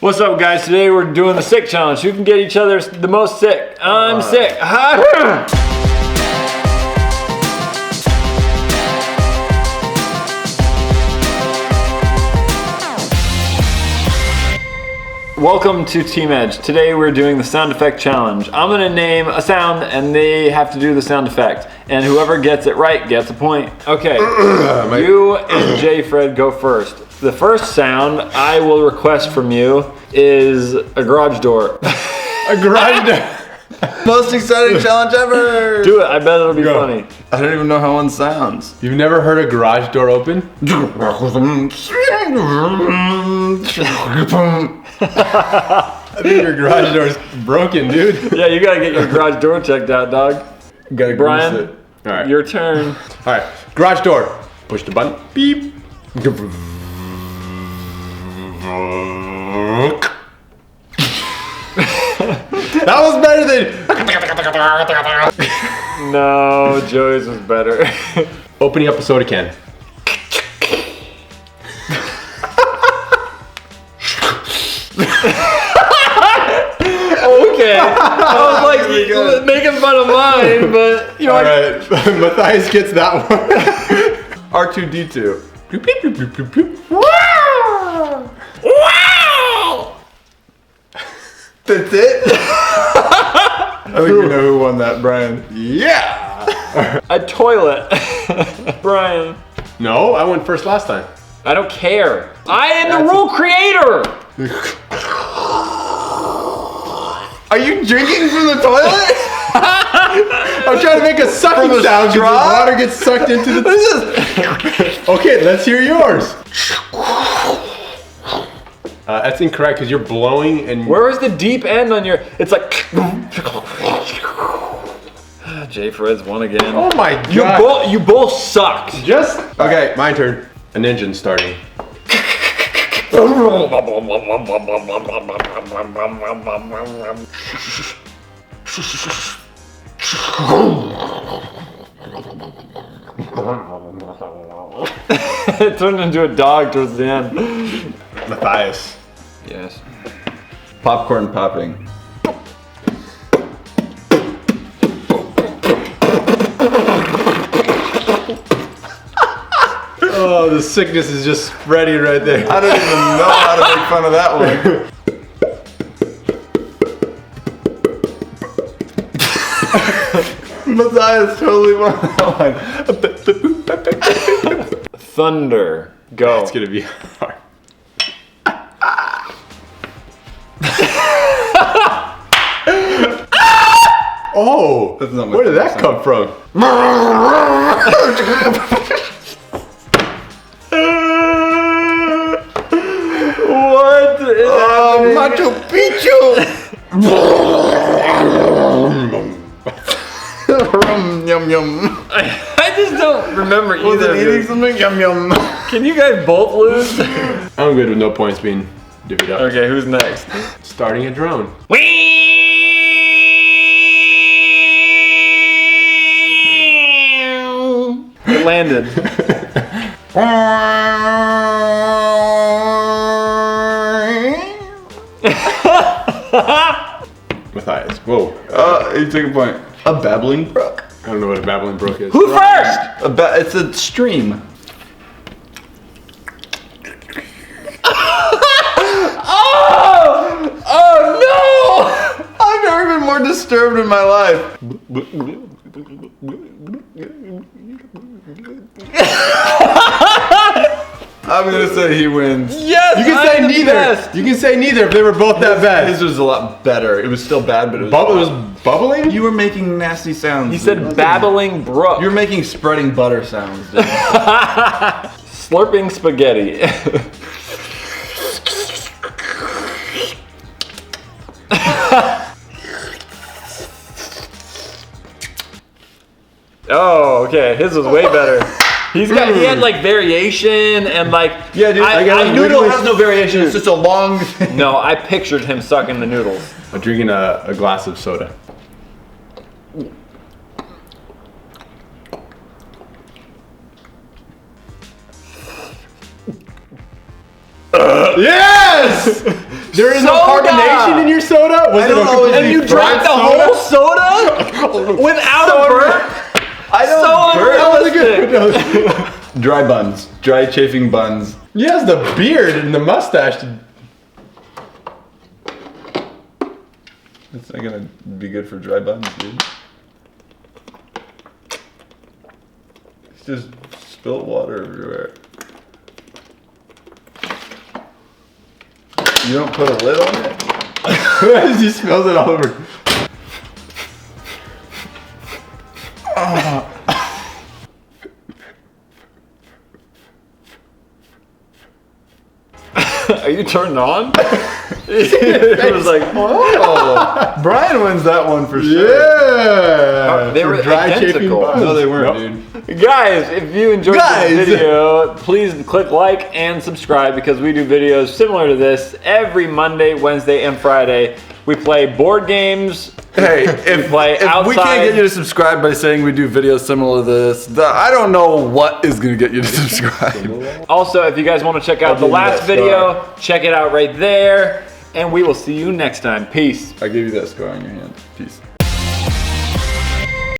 What's up, guys? Today we're doing the sick challenge. Who can get each other the most sick? I'm sick. Welcome to Team Edge. Today we're doing the sound effect challenge. I'm gonna name a sound and they have to do the sound effect. And whoever gets it right gets a point. Okay, you and J. Fred go first. The first sound I will request from you is a garage door. A garage door. Most exciting challenge ever! Do it, I bet it'll be funny. I don't even know how one sounds. You've never heard a garage door open? I think your garage door is broken, dude. Yeah, you gotta get your garage door checked out, dog. Gotta Brian, grease it. All right. your turn. All right. Garage door. Push the button. Beep. That was better than. No, Joey's was better. Opening up a soda can. Okay, I was like making fun of mine, but you know, All right. Matthias gets that one. R2-D2. Bloop, bloop, bloop, bloop, bloop, bloop. That's it? I think we know who won that, Brian. Yeah. a toilet. Brian, No, I went first last time. I don't care. I am the rule creator. Are you drinking from the toilet? I'm trying to make a sucking From a sound because the straw? water gets sucked into the. Okay, let's hear yours. That's incorrect because you're blowing and. Where is the deep end on your? It's like. J. Fred's won again. Oh my god! You both sucked. Just okay. My turn. An engine starting. It turned into a dog towards the end. Matthias. Yes. Popcorn popping. Oh, the sickness is just spreading right there. I don't even know how to make fun of that one. Matthias totally won that one. Thunder. Go. It's gonna be hard. Oh, That's not my where did that favorite come from? What? Machu Picchu! Yum yum. I just don't remember Was either it of eating you. something? Yum yum. Can you guys both lose? I'm good with no points being divvied up. Okay, who's next? Starting a drone. It landed. Matthias. Whoa. You took a point. A babbling brook. I don't know what a babbling brook is. Who first? It's a stream. Oh no! I've never been more disturbed in my life. I'm gonna say he wins. Yes, You can I'm say the neither. best. You can say neither if they were both that bad. His was a lot better. It was still bad, but it was. Bubble was bubbling? You were making nasty sounds. He said dude. babbling brook. You're making spreading butter sounds, dude. Slurping spaghetti. Oh, okay. His was way better. He had like variation and like. Yeah, dude. I noodle wiggly- has no variation. It's just a long thing. No, I pictured him sucking the noodles. I'm drinking a glass of soda. Yes! There is no Soda! carbonation in your soda? Was I it don't a always And you completely drank the fried whole soda without a burp? I So That was a unrealistic. good. Dry buns. Dry chafing buns. He has the beard and the mustache. That's not gonna be good for dry buns, dude. It's just spilled water everywhere. You don't put a lid on it? He smells it all over. Are you turned on? It was like, Oh, Brian wins that one for sure. Yeah. They For were dry chafing identical. buns. No, they weren't, Nope. dude. guys, if you enjoyed Guys! this video, please click like and subscribe because we do videos similar to this every Monday, Wednesday, and Friday. We play board games. Hey, if play we can't outside. get you to subscribe by saying we do videos similar to this, I don't know what is gonna get you to subscribe. Also, if you guys want to check out I'll the give you last that video, check it out right there. And we will see you next time. Peace. I gave you that scar on your hand. Peace.